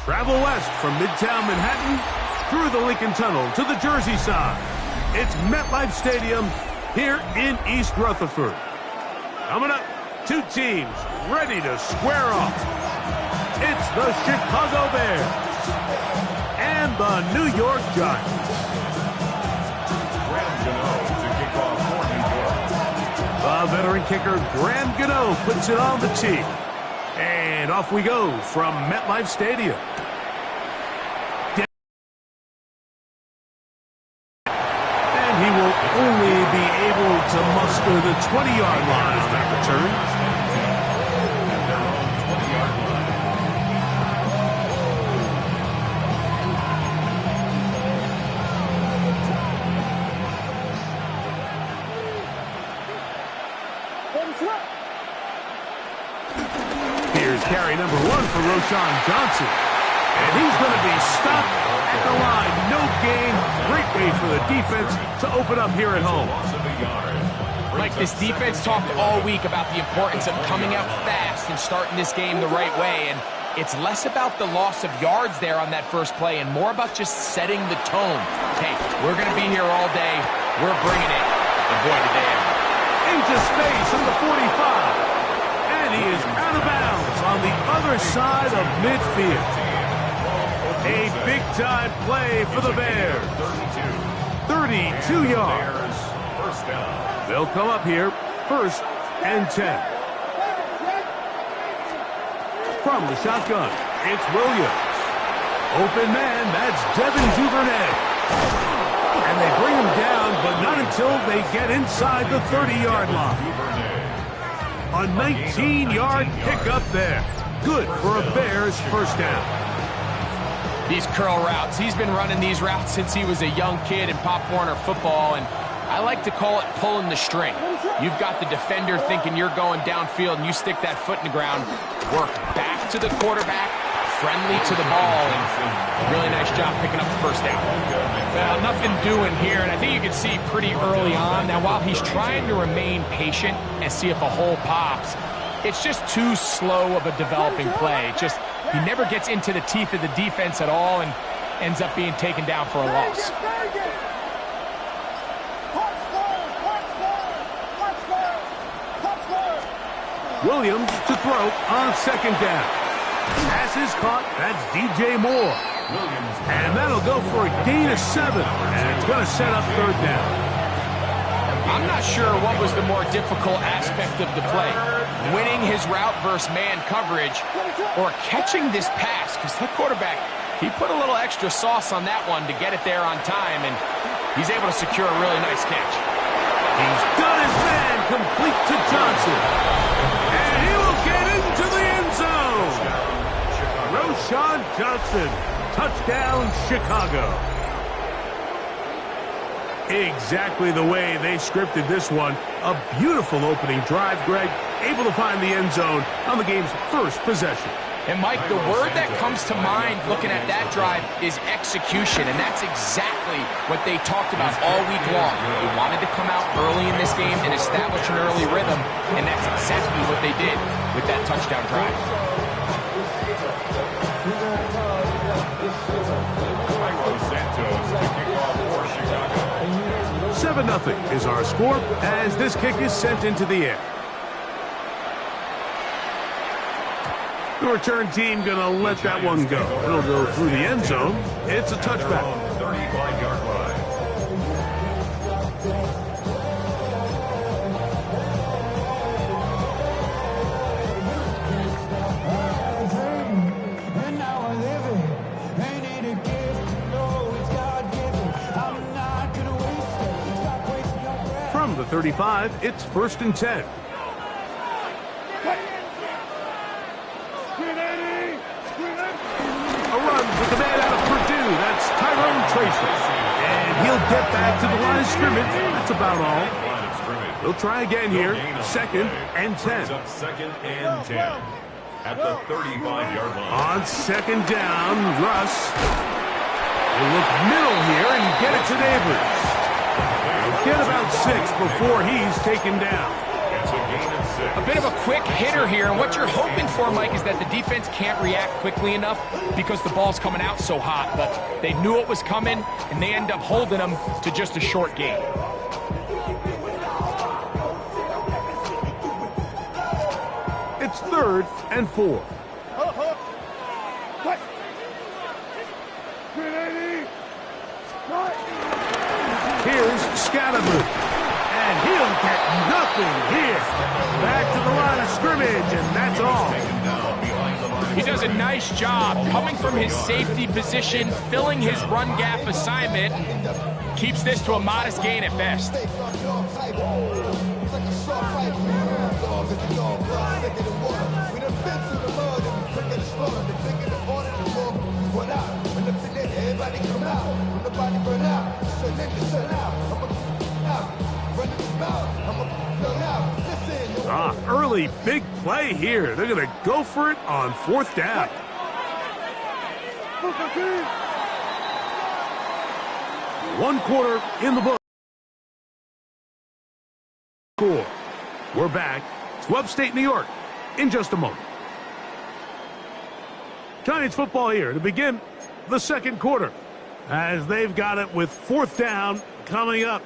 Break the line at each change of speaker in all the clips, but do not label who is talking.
Travel west from Midtown Manhattan through the Lincoln Tunnel to the Jersey side. It's MetLife Stadium here in East Rutherford. Coming up, two teams ready to square off. It's the Chicago Bears and the New York Giants. The veteran kicker, Graham Gano, puts it on the tee. And off we go from MetLife Stadium. And he will only be able to muster the 20-yard line on that return. Here's carry number 1 for Roschon Johnson. And he's going to be stopped at the line. No gain. Great way for the defense to open up here at home.
Mike, this defense talked all week about the importance of coming out fast and starting this game the right way. And it's less about the loss of yards there on that first play and more about just setting the tone. Hey, we're going to be here all day. We're bringing it. And boy, did they ever.
Into space at the 45. And he is out of bounds on the other side of midfield. A big-time play for the Bears. 32 yards. They'll come up here, 1st and 10. From the shotgun, it's Williams. Open man, that's Devin Duvernay. And they bring him down, but not until they get inside the 30-yard line. A 19-yard pickup there. Good for a Bears first down.
These curl routes, he's been running these routes since he was a young kid in Pop Warner football, and I like to call it pulling the string. You've got the defender thinking you're going downfield, and you stick that foot in the ground, work back to the quarterback, friendly to the ball, and really nice job picking up the first down. Well, nothing doing here, and I think you can see pretty early on. Now, while he's trying to remain patient and see if a hole pops, it's just too slow of a developing play. He never gets into the teeth of the defense at all and ends up being taken down for a loss.
Williams to throw on 2nd down. Pass is caught. That's DJ Moore. And that'll go for a gain of 7. And it's going to set up 3rd down.
I'm not sure what was the more difficult aspect of the play. Winning his route versus man coverage or catching this pass, because the quarterback, he put a little extra sauce on that one to get it there on time, and he's able to secure a really nice catch.
He's got his man complete to Johnson. And he will get into the end zone. Roschon Johnson, touchdown Chicago. Exactly the way they scripted this one. A beautiful opening drive, Greg. Able to find the end zone on the game's first possession.
And, Mike, the word that comes to mind looking at that drive is execution, and that's exactly what they talked about all week long. They wanted to come out early in this game and establish an early rhythm, and that's exactly what they did with that touchdown drive.
7-0 is our score as this kick is sent into the air. The return team going to let that one go. It'll go through the end zone. It's a touchback.
35-yard line.
From the 35, it's 1st and 10. A run with the man out of Purdue. That's Tyrone Tracy. And he'll get back to the line of scrimmage. That's about all. He'll try again here. 2nd and 10.
2nd and 10 at the 35-yard line.
On 2nd down, Russ will look middle here and get it to Neighbors. He'll get about 6 before he's taken down.
It's a gain of 6.
A bit of a quick hitter here, and what you're hoping for, Mike, is that the defense can't react quickly enough because the ball's coming out so hot. But they knew it was coming, and they end up holding them to just a short gain.
It's 3rd and 4. Here's Skattlebo, and he'll get nothing here. Back to the line of scrimmage, and that's all.
He does a nice job coming from his safety position, filling his run gap assignment, keeps this to a modest gain at best.
Early big play here. They're going to go for it on 4th down. One quarter in the book. Score. We're back to upstate New York in just a moment. Giants football here to begin the 2nd quarter as they've got it with 4th down coming up.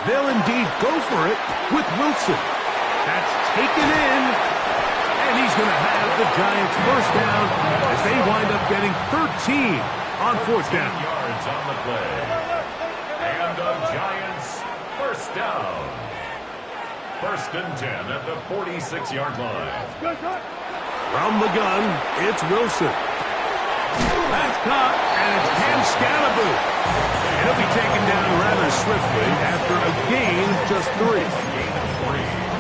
They'll indeed go for it with Wilson. That's taken in, and he's going to have the Giants 1st down as they wind up getting 13 on 4th down.
Yards on the play. And the Giants 1st down. 1st and 10 at the 46-yard line.
From the gun, it's Wilson. That's caught, and it's Cam Skattlebo. He'll be taken down rather swiftly after a gain of just 3.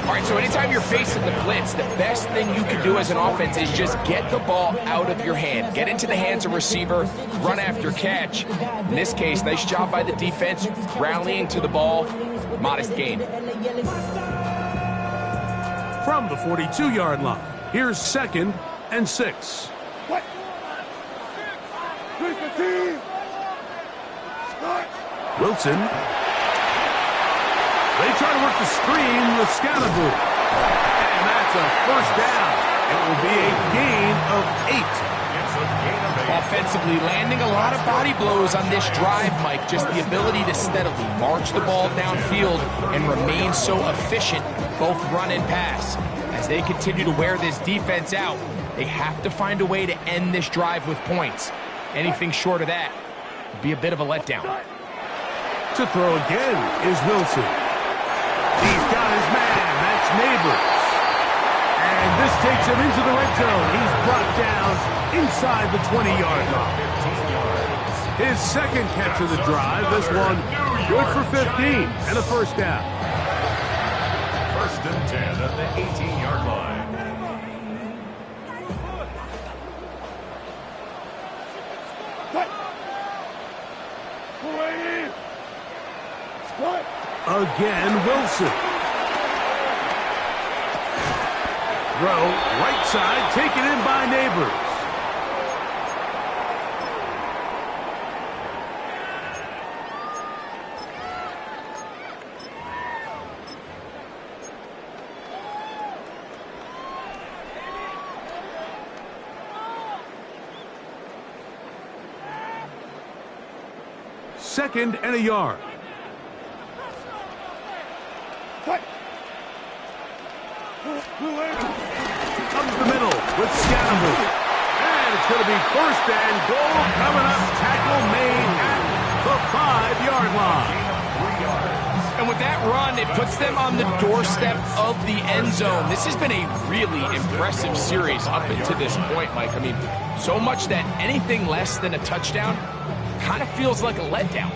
All right, so anytime you're facing the blitz, the best thing you can do as an offense is just get the ball out of your hand. Get into the hands of receiver, run after catch. In this case, nice job by the defense, rallying to the ball. Modest gain.
From the 42-yard line, here's 2nd and 6. Wilson. They try to work the screen with Skattlebo. And that's a 1st down. It will be a gain of 8.
Offensively, landing a lot of body blows on this drive, Mike. Just the ability to steadily march the ball downfield and remain so efficient, both run and pass. As they continue to wear this defense out, they have to find a way to end this drive with points. Anything short of that would be a bit of a letdown.
To throw again is Wilson. He's got his man. That's Neighbors. And this takes him into the red zone. He's brought down inside the 20-yard line. His 2nd catch of the drive. This one good for 15 and a 1st down.
1st and 10 at the 18-yard line.
Again, Wilson. Throw, right side, taken in by Neighbors. Second and a yard. Comes the middle with Skattlebo. And it's going to be 1st and goal coming up. Tackle made at the 5-yard line.
And with that run, it puts them on the doorstep of the end zone. This has been a really impressive series up until this point, Mike. I mean, so much that anything less than a touchdown kind of feels like a letdown.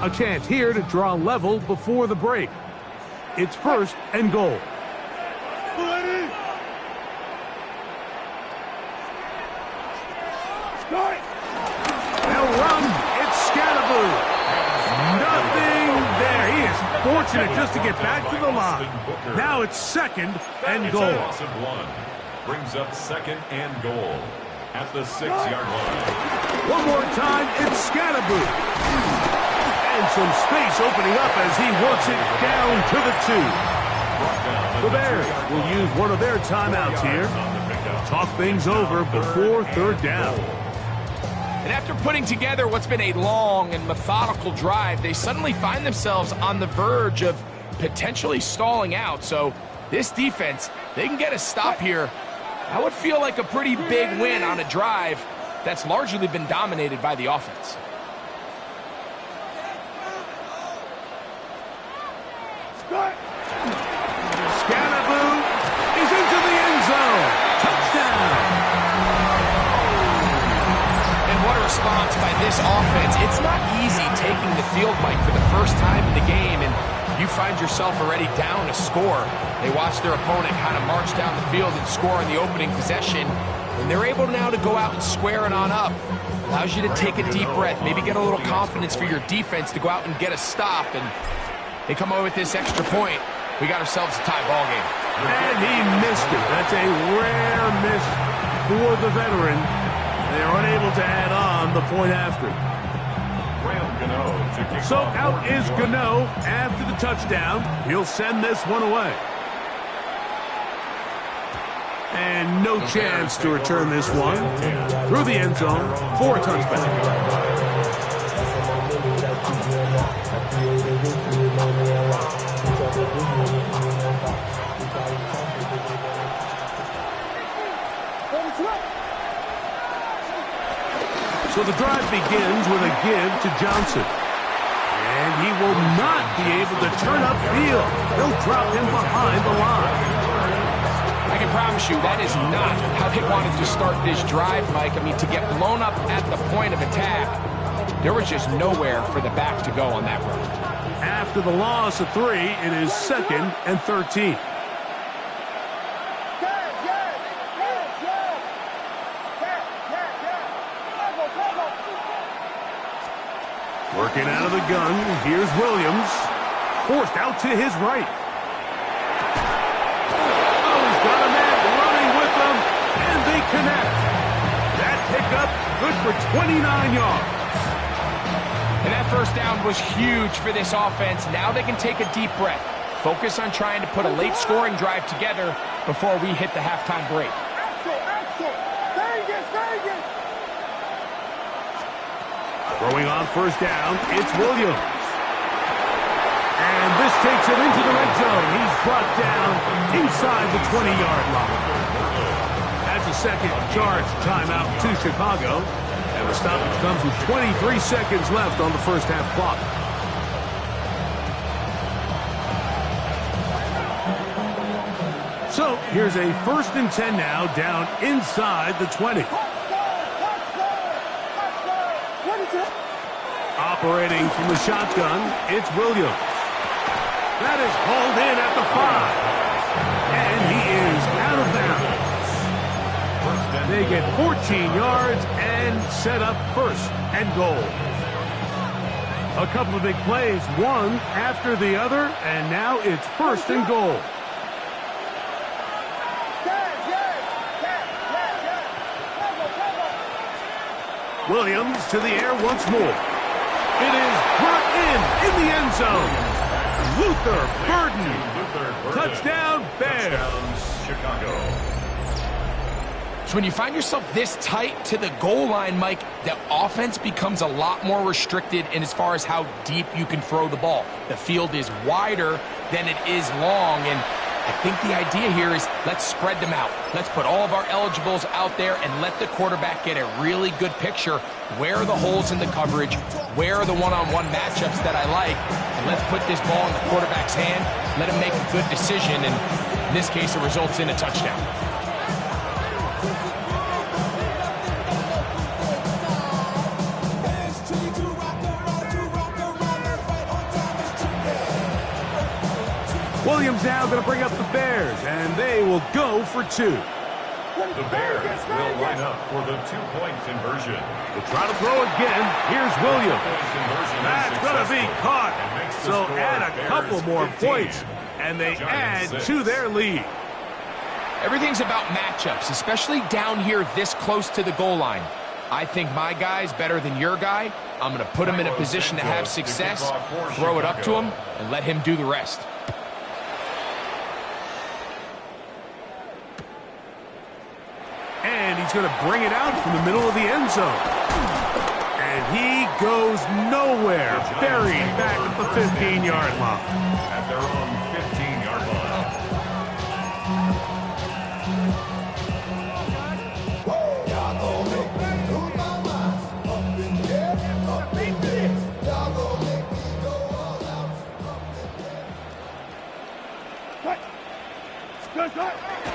A chance here to draw level before the break. It's 1st and goal. They'll run. It's Skattlebo. Nothing there. He is fortunate just to get back to the line. Now it's 2nd and goal.
Brings up 2nd and goal at the 6-yard line.
One more time, it's Skattlebo. And some space opening up as he works it down to the 2. The Bears will use one of their timeouts here. Talk things over before 3rd down.
And after putting together what's been a long and methodical drive, they suddenly find themselves on the verge of potentially stalling out. So this defense, they can get a stop here. That would feel like a pretty big win on a drive that's largely been dominated by the offense.
Skattlebo is into the end zone. Touchdown.
And what a response by this offense. It's not easy taking the field, Mike, for the first time in the game, and you find yourself already down a score. They watch their opponent kind of march down the field and score on the opening possession, and they're able now to go out and square it on up. Allows you to take a deep breath, maybe get a little confidence for your defense to go out and get a stop, and they come away with this extra point. We got ourselves a tie ball game.
And he missed it. That's a rare miss for the veteran. They're unable to add on the point after. So out is Gano after the touchdown. He'll send this one away. And no chance to return this one through the end zone for a touchback. So the drive begins with a give to Johnson. And he will not be able to turn upfield. They'll drop him behind the line.
I can promise you that is not how they wanted to start this drive, Mike. I mean, to get blown up at the point of attack, there was just nowhere for the back to go on that run.
After the loss of 3, it is 2nd and 13. Working out of the gun, here's Williams. Forced out to his right. Oh, he's got a man running with them, and they connect. That pickup, good for 29 yards.
And that first down was huge for this offense. Now they can take a deep breath. Focus on trying to put a late scoring drive together before we hit the halftime break.
Throwing on first down, it's Williams. And this takes him into the red zone. He's brought down inside the 20-yard line. That's a second charge timeout to Chicago. And the stoppage comes with 23 seconds left on the first half clock. So here's a 1st and 10 now, down inside the 20. Operating from the shotgun, it's Williams. That is hauled in at the 5. And he is out of bounds. They get 14 yards and set up 1st and goal. A couple of big plays, one after the other, and now it's 1st and goal. Williams to the air once more. It is brought in the end zone. Luther Burden. Touchdown, Bears.
Chicago.
So when you find yourself this tight to the goal line, Mike, the offense becomes a lot more restricted in as far as how deep you can throw the ball. The field is wider than it is long, and I think the idea here is let's spread them out. Let's put all of our eligibles out there and let the quarterback get a really good picture. Where are the holes in the coverage? Where are the one-on-one matchups that I like? And let's put this ball in the quarterback's hand. Let him make a good decision, and in this case, it results in a touchdown.
Williams now going to bring up the Bears, and they will go for 2.
The Bears will line up for the two-point conversion.
They'll try to throw again. Here's Williams. That's going to be caught. So add a couple more points, and they add to their lead.
Everything's about matchups, especially down here this close to the goal line. I think my guy's better than your guy. I'm going to put him in a position to have success, throw it up to him, and let him do the rest.
And he's going to bring it out from the middle of the end zone. And he goes nowhere, buried back at the 15-yard line.
At their own 15-yard line.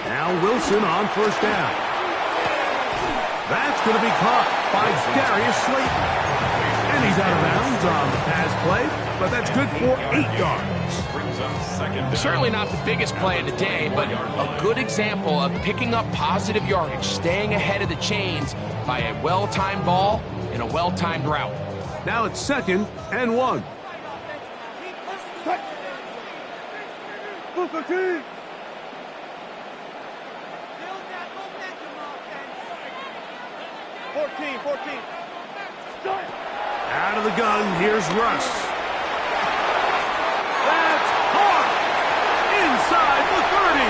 Now Wilson on first down. That's going to be caught by Darius Slayton. And he's out of bounds on the pass play, but that's good for 8 yards.
Certainly not the biggest play of the day, but a good example of picking up positive yardage, staying ahead of the chains by a well-timed ball and a well-timed route.
Now it's 2nd and 1.
14.
Out of the gun, here's Russ. That's caught inside the 30.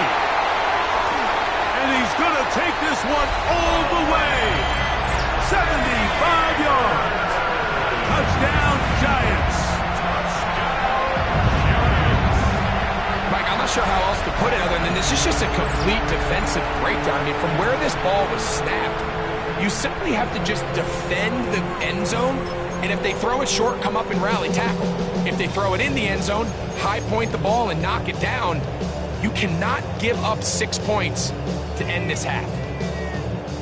And he's going to take this one all the way. 75 yards. Touchdown, Giants.
Mike, I'm not sure how else to put it other than this is just a complete defensive breakdown. I mean, from where this ball was snapped, you simply have to just defend the end zone, and if they throw it short, come up and rally tackle. If they throw it in the end zone, high point the ball and knock it down. You cannot give up 6 points to end this half.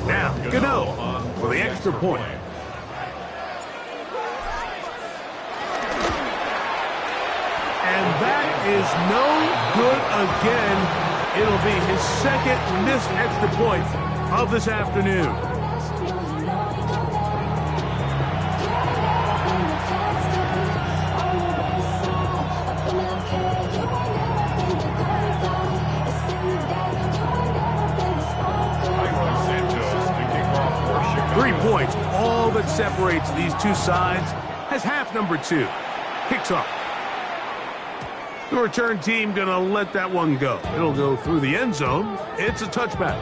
Now, Gano for the extra point. And that is no good again. It'll be his 2nd missed extra point of this afternoon. 3 points, all that separates these two sides, has half number 2. Kicks off. The return team going to let that one go. It'll go through the end zone. It's a touchback.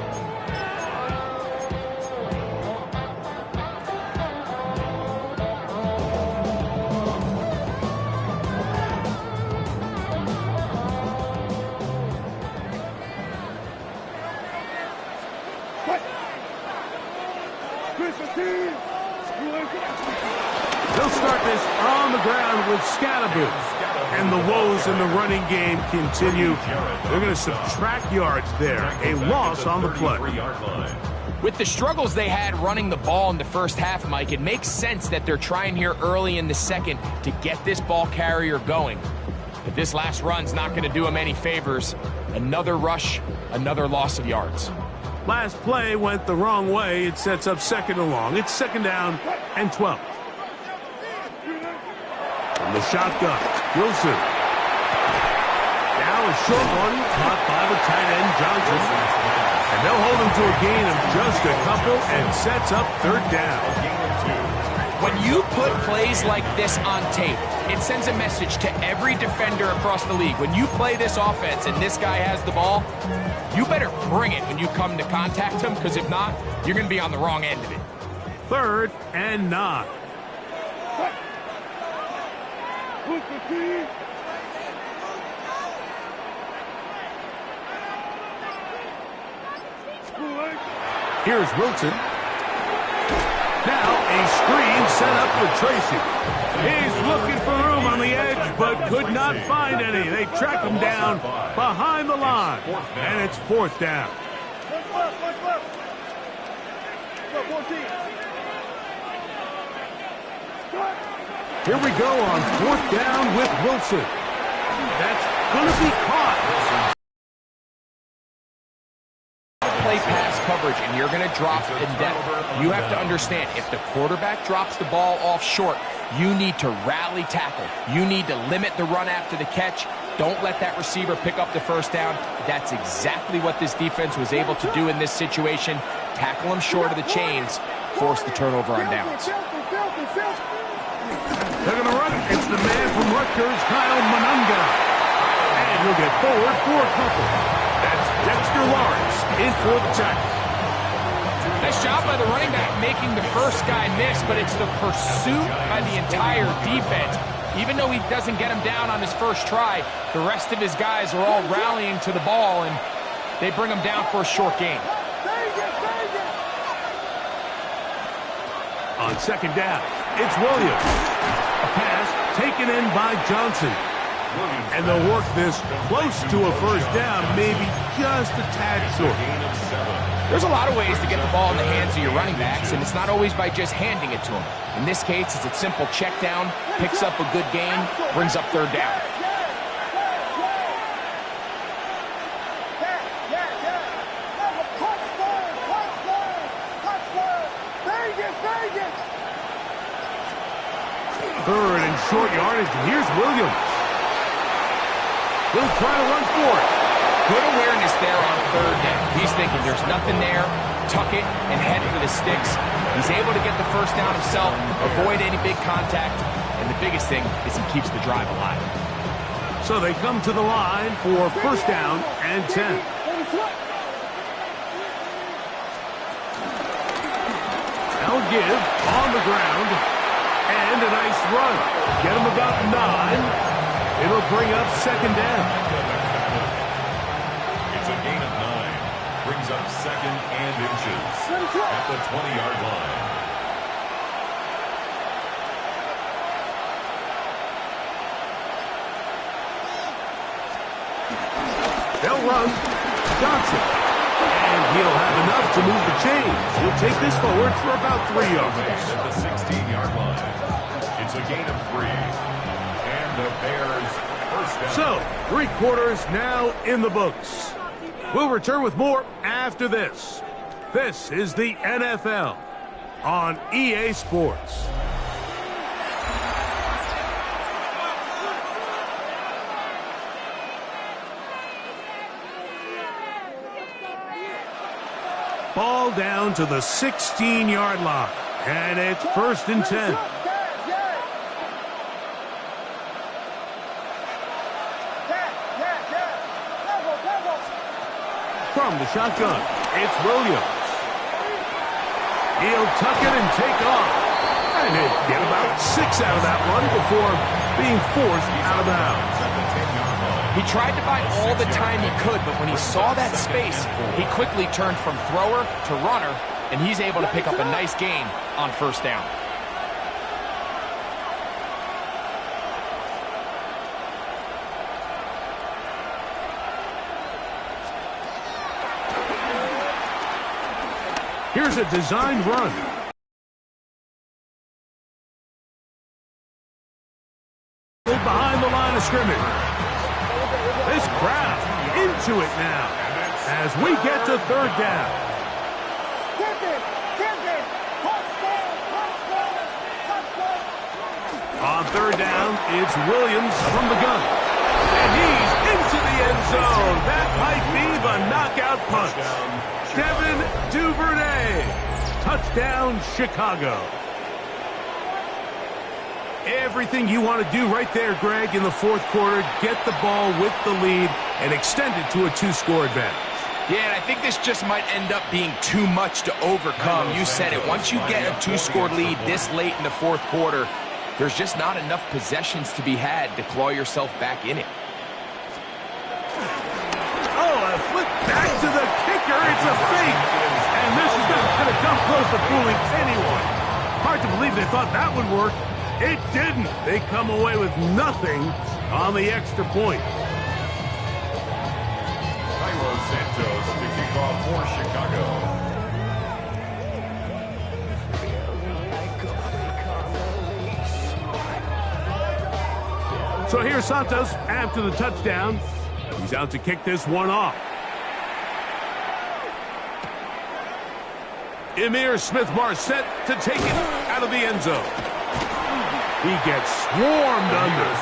They'll start this on the ground with Skattlebo. And the woes in the running game continue. They're going to subtract yards there. A loss on the play.
With the struggles they had running the ball in the first half, Mike, it makes sense that they're trying here early in the second to get this ball carrier going. But this last run's not going to do him any favors. Another rush, another loss of yards.
Last play went the wrong way. It sets up 2nd and long. It's 2nd down and 12. From the shotgun, Wilson. Now a short one caught by the tight end, Johnson. And they'll hold him to a gain of just a couple and sets up 3rd down.
When you put plays like this on tape, it sends a message to every defender across the league. When you play this offense and this guy has the ball, you better bring it when you come to contact him, because if not, you're going to be on the wrong end of it.
3rd and 9. Here's Wilson. Now a screen set up for Tracy. He's looking for room on the edge, but could not find any. They track him down behind the line, and it's 4th down. Here we go on 4th down with Wilson. That's going to be caught.
Play pass coverage, and you're going to drop in depth. You have to understand, if the quarterback drops the ball off short, you need to rally tackle. You need to limit the run after the catch. Don't let that receiver pick up the first down. That's exactly what this defense was able to do in this situation. Tackle him short of the chains, force the turnover on downs.
They're going to run it. It's the man from Rutgers, Kyle Monunga. And he'll get forward for a couple. That's Dexter Lawrence in for the tackle.
Nice job by the running back making the first guy miss, but it's the pursuit by the entire defense. Even though he doesn't get him down on his first try, the rest of his guys are all rallying to the ball, and they bring him down for a short gain.
On second down, it's Williams. A pass taken in by Johnson. And they'll work this close to a first down, maybe just a tad short.
There's a lot of ways to get the ball in the hands of your running backs, and it's not always by just handing it to them. In this case, it's a simple check down, picks up a good gain, brings up third down.
Third and short yardage, and here's Williams. He'll try to run for it.
Good awareness there on third down. He's thinking there's nothing there, tuck it, and head for the sticks. He's able to get the first down himself, avoid any big contact, and the biggest thing is he keeps the drive alive.
So they come to the line for first down and 10. They'll give on the ground, and a nice run. Get him about 9. It'll bring up second down.
It's a gain of 9. Brings up second and inches at the 20-yard line.
They'll run. Johnson. And he'll have enough to move the chains. He'll take this forward for about 3 yards.
At the 16-yard line. It's a gain of 3. And the Bears first down.
So, 3 quarters now in the books. We'll return with more after this. This is the NFL on EA Sports. Ball down to the 16-yard line, and it's first and 10. From the shotgun, it's Williams. He'll tuck it and take off. And he'll get about 6 out of that one before being forced out of bounds.
He tried to buy all the time he could, but when he saw that space, he quickly turned from thrower to runner, and he's able to pick up a nice gain on first down.
Here's a designed run. Behind the line of scrimmage. This crowd into it now as we get to third down. On third down, it's Williams from the gun. And he's into the end zone. That might be the knockout punch. Devin Duvernay. Touchdown, Chicago. Everything you want to do right there, Greg, in the fourth quarter. Get the ball with the lead and extend it to a 2-score advantage.
Yeah, and I think this just might end up being too much to overcome. You said it. Once you get a 2-score lead this late in the fourth quarter, there's just not enough possessions to be had to claw yourself back in it.
Oh, a flip back to the kicker. It's a fake. And this is not going to come close to fooling anyone. Hard to believe they thought that would work. It didn't. They come away with nothing on the extra point.
Cairo Santos to kick off for Chicago.
So here's Santos after the touchdown. He's out to kick this one off. Emir Smith-Marset to take it out of the end zone. He gets swarmed under.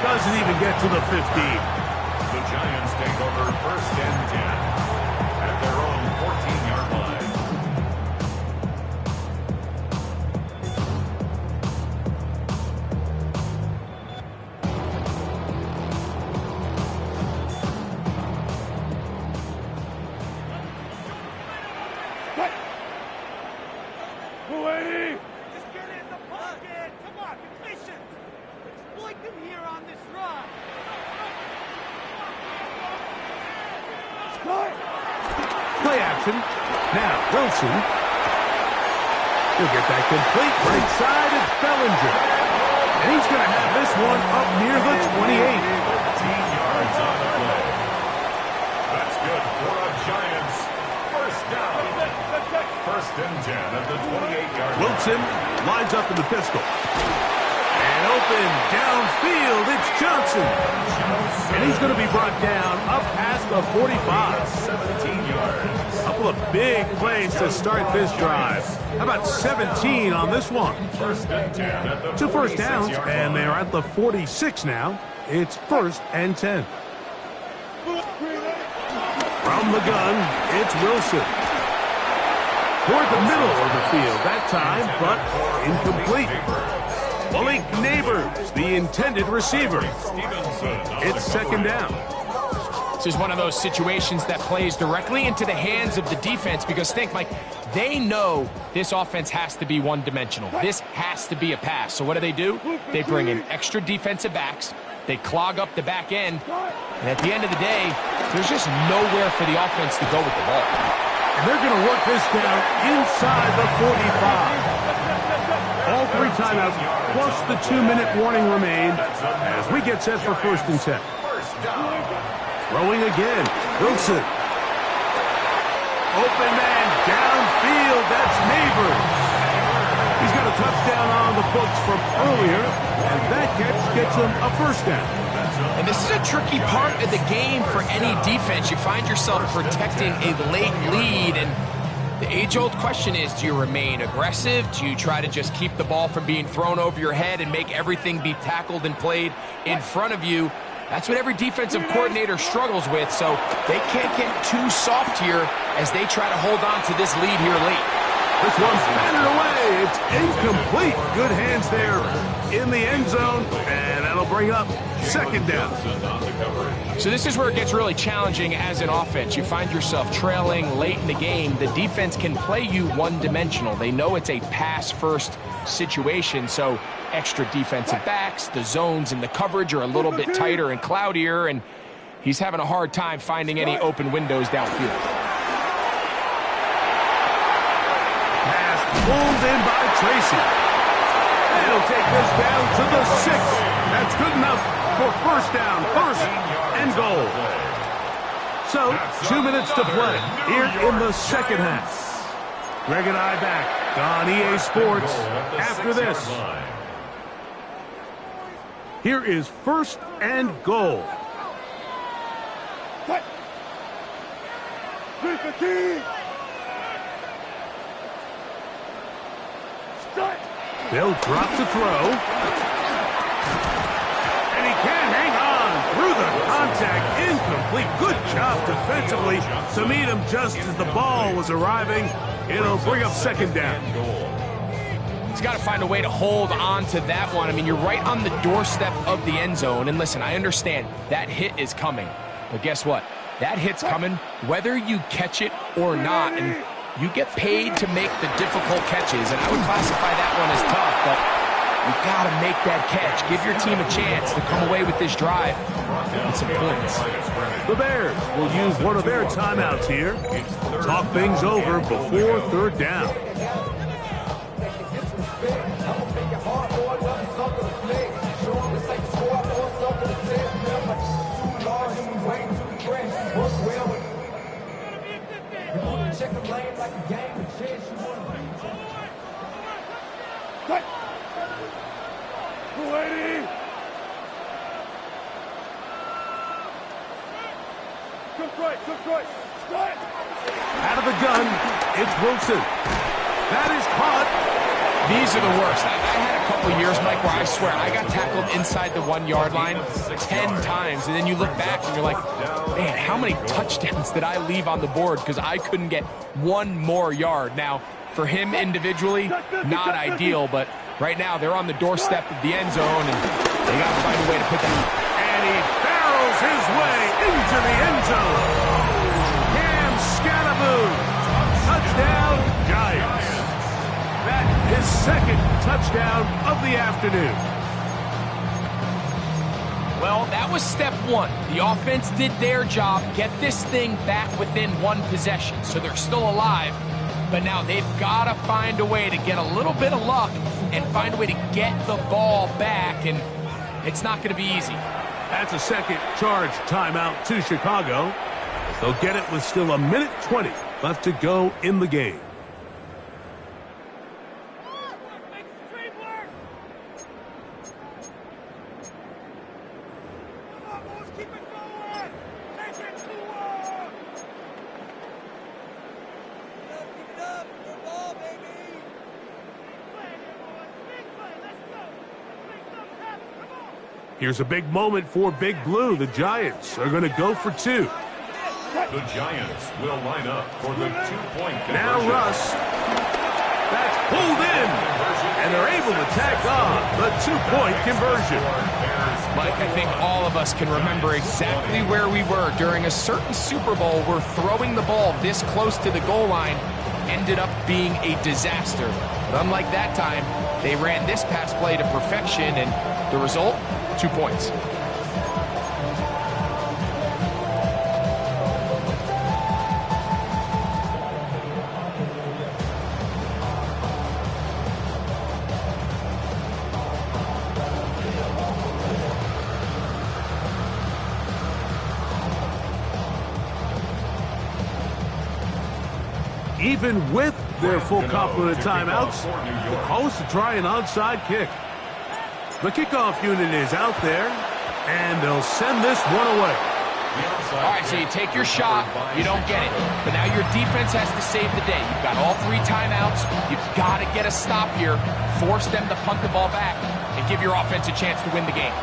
Doesn't even get to the 15.
The Giants take over 1st and 10 at their own 14-yard line.
Just get in the pocket. Come on, be patient. Exploit them here on this run.
Play action. Now, Wilson. He'll get that complete. Right side, it's Bellinger. And he's going to have this one up near the 28.
13 yards on the play. That's good for the Giants. 1st down. 1st and 10 at the 28-yard line.
Wilson lines up in the pistol. And open downfield, it's Johnson. And he's going to be brought down up past the 45.
17 yards.
A couple of big plays to start this drive. How about 17 on this one?
1st and 10 at the
2 first downs,
46-yard
and
line.
they're at the 46 now. It's 1st and 10. From the gun, it's Wilson. Toward the middle of the field that time, but incomplete. Malik Neighbors, the intended receiver. It's 2nd down.
This is one of those situations that plays directly into the hands of the defense because think, Mike, they know this offense has to be one-dimensional. This has to be a pass. So what do? They bring in extra defensive backs. They clog up the back end. And at the end of the day, there's just nowhere for the offense to go with the ball.
And they're going to work this down inside the 45. All 3 timeouts, plus the 2-minute warning remain as we get set for 1st and 10. Throwing again, Wilson. Open man downfield, that's Neighbors. He's got a touchdown on the books from earlier, and that catch gets him a 1st down.
And this is a tricky part of the game for any defense. You find yourself protecting a late lead, and the age-old question is, do you remain aggressive? Do you try to just keep the ball from being thrown over your head and make everything be tackled and played in front of you? That's what every defensive coordinator struggles with, so they can't get too soft here as they try to hold on to this lead here late.
This one's batted away. It's incomplete. Good hands there in the end zone, and that'll bring up 2nd down.
So this is where it gets really challenging as an offense. You find yourself trailing late in the game. The defense can play you one-dimensional. They know it's a pass-first situation, so extra defensive backs, the zones and the coverage are a little bit tighter and cloudier, and he's having a hard time finding any open windows downfield.
Pulled in by Tracy. They'll take this down to the 6. That's good enough for 1st down, 1st and goal. So, 2 minutes to play here in the 2nd half. Greg and I back on EA Sports after this. Here is 1st and goal. They'll drop the throw. And he can't hang on through the contact. Incomplete. Good job defensively to meet him just as the ball was arriving. It'll bring up 2nd down.
He's got to find a way to hold on to that one. I mean, you're right on the doorstep of the end zone. And listen, I understand that hit is coming. But guess what? That hit's coming whether you catch it or not. And you get paid to make the difficult catches, and I would classify that one as tough, but you got to make that catch. Give your team a chance to come away with this drive with some points.
The Bears will use one of their timeouts here. Talk things over before 3rd down.
Check the lane like a game of chess. You want to
Out of the gun, it's Wilson. That is caught.
These are the worst. I had a couple years, Mike, where I swear I got tackled inside the 1 yard line 10 times, and then you look back and you're like, man, how many touchdowns did I leave on the board because I couldn't get one more yard? Now, for him individually, not ideal, but right now they're on the doorstep of the end zone, and they got to find a way to put that.
And he barrels his way into the end zone. Skattlebo, touchdown, Giants. That is second touchdown of the afternoon.
Well, that was step one. The offense did their job, get this thing back within one possession, so they're still alive. But now they've got to find a way to get a little bit of luck and find a way to get the ball back, and it's not going to be easy.
That's a second charge timeout to Chicago. They'll get it with still 1:20 left to go in the game. Here's a big moment for Big Blue. The Giants are going to go for two.
The Giants will line up for the two-point conversion.
Now Russ. That's pulled in. And they're able to tack on the two-point conversion.
Mike, I think all of us can remember exactly where we were during a certain Super Bowl where throwing the ball this close to the goal line ended up being a disaster. But unlike that time, they ran this pass play to perfection, and the result, 2 points.
Even with their full complement of timeouts, the call is to try an onside kick. The kickoff unit is out there, and they'll send this one away.
All right, so you take your shot, you don't get it. But now your defense has to save the day. You've got all 3 timeouts. You've got to get a stop here, force them to punt the ball back, and give your offense a chance to win the game.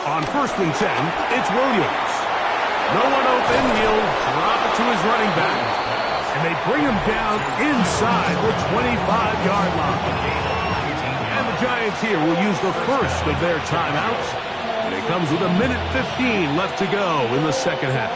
On 1st and 10, it's Williams. No one open, he'll drop it to his running back. And they bring him down inside the 25-yard line. And the Giants here will use the first of their timeouts. And it comes with 1:15 left to go in the second half.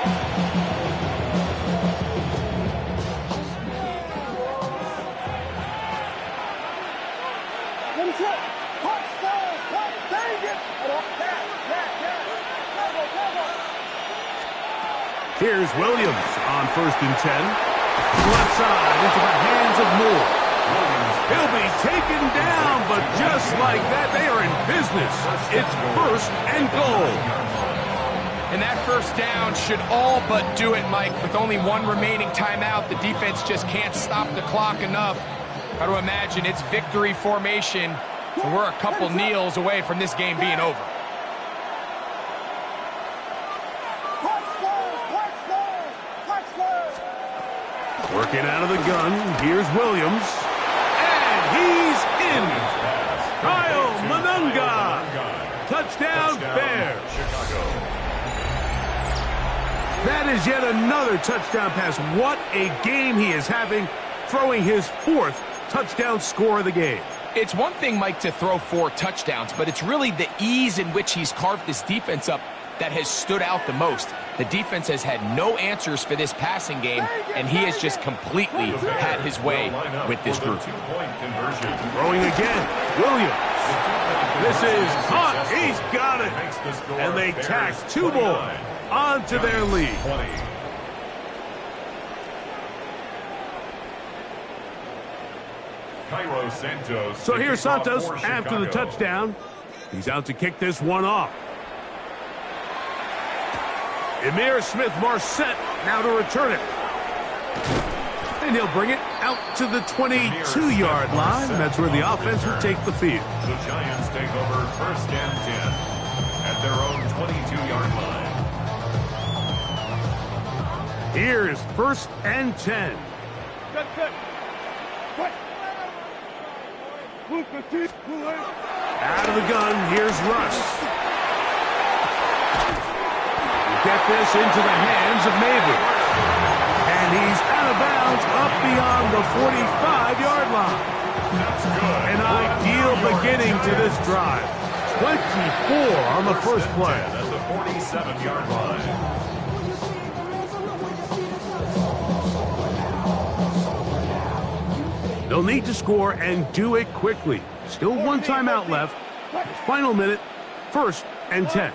Here's Williams on 1st and 10. Left side into the hands of Moore. He'll be taken down, but just like that, they are in business. It's 1st and goal.
And that first down should all but do it, Mike. With only 1 remaining timeout, the defense just can't stop the clock enough. Got to imagine it's victory formation, and we're a couple kneels away from this game being over.
Working out of the gun, here's Williams. And he's in. Kyle Manunga. Touchdown, Bears. That is yet another touchdown pass. What a game he is having, throwing his 4th touchdown score of the game.
It's one thing, Mike, to throw 4 touchdowns, but it's really the ease in which he's carved this defense up that has stood out the most. The defense has had no answers for this passing game, and he has just completely had his way with this group.
Throwing again, Williams. This is hot. He's got it. And they tack 2 more onto their lead. So here's Santos after the touchdown. He's out to kick this one off. Emir Smith-Marset now to return it. And he'll bring it out to the 22-yard line. That's where the offense will take the field.
The Giants take over 1st and 10 at their own 22-yard line.
Here's 1st and 10.
Good.
Out of the gun, here's Russ. Get this into the hands of Neighbors. And he's out of bounds up beyond the 45-yard line. An ideal beginning to this drive. 24 on the first play.
At the 47-yard line.
They'll need to score and do it quickly. Still one timeout left. Final minute, 1st and 10.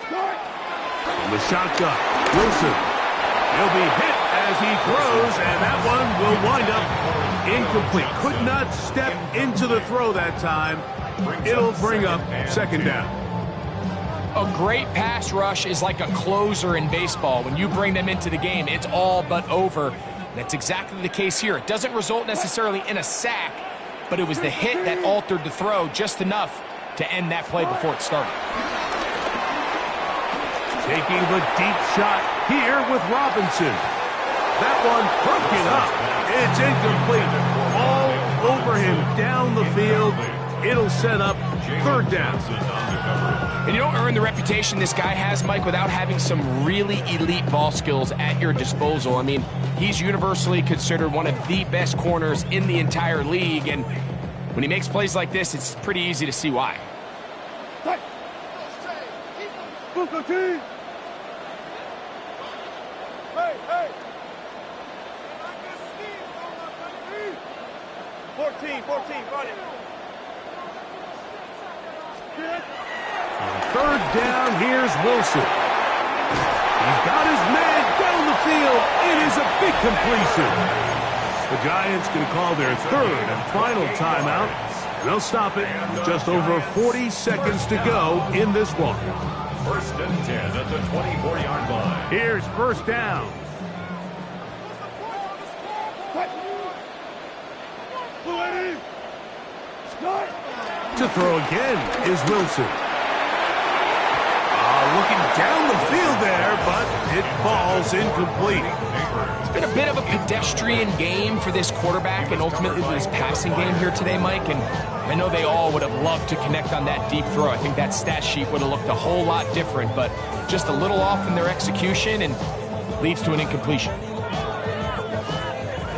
From the shotgun, Wilson. He'll be hit as he throws, and that one will wind up incomplete. Could not step into the throw that time. It'll bring up 2nd down.
A great pass rush is like a closer in baseball. When you bring them into the game, it's all but over. That's exactly the case here. It doesn't result necessarily in a sack, but it was the hit that altered the throw just enough to end that play before it started.
Taking the deep shot here with Robinson. That one broken up. It's incomplete. All over him down the field. It'll set up 3rd down.
And you don't earn the reputation this guy has, Mike, without having some really elite ball skills at your disposal. I mean, he's universally considered one of the best corners in the entire league, and when he makes plays like this, it's pretty easy to see why.
Hey. 14, run it.
3rd down, here's Wilson. He's got his man down the field. It is a big completion. The Giants can call their 3rd and final timeout. And they'll stop it with just over 40 seconds to go in this one.
1st and 10 at the 24-yard line.
Here's 1st down. To throw again is Wilson. Looking down the field there, but it falls incomplete.
It's been a bit of a pedestrian game for this quarterback and ultimately this passing game here today, Mike. And I know they all would have loved to connect on that deep throw. I think that stat sheet would have looked a whole lot different, but just a little off in their execution and leads to an incompletion.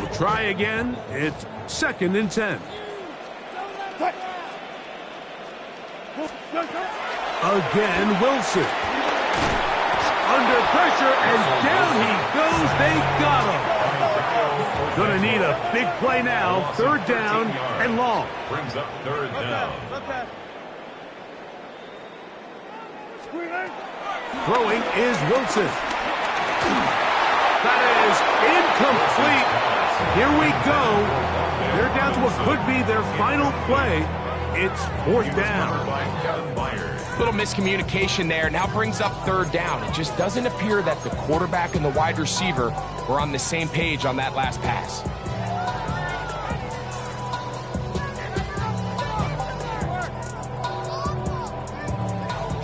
We'll try again. It's 2nd and 10. Again, Wilson. Under pressure, and down he goes. They got him. Gonna need a big play now. 3rd down and long.
Brings up 3rd down.
Throwing is Wilson. That is incomplete. Here we go. They're down to what could be their final play. It's 4th down.
Little miscommunication there. Now brings up 3rd down. It just doesn't appear that the quarterback and the wide receiver were on the same page on that last pass.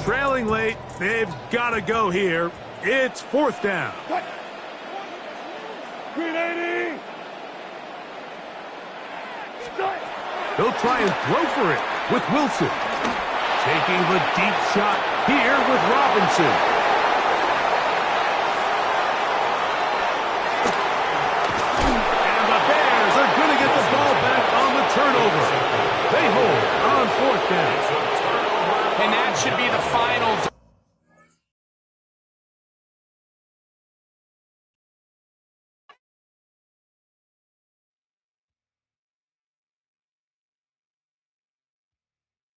Trailing late. They've got to go here. It's 4th down. They'll try and throw for it with Wilson. Taking the deep shot here with Robinson. And the Bears are going to get the ball back on the turnover. They hold on 4th down.
And that should be the final.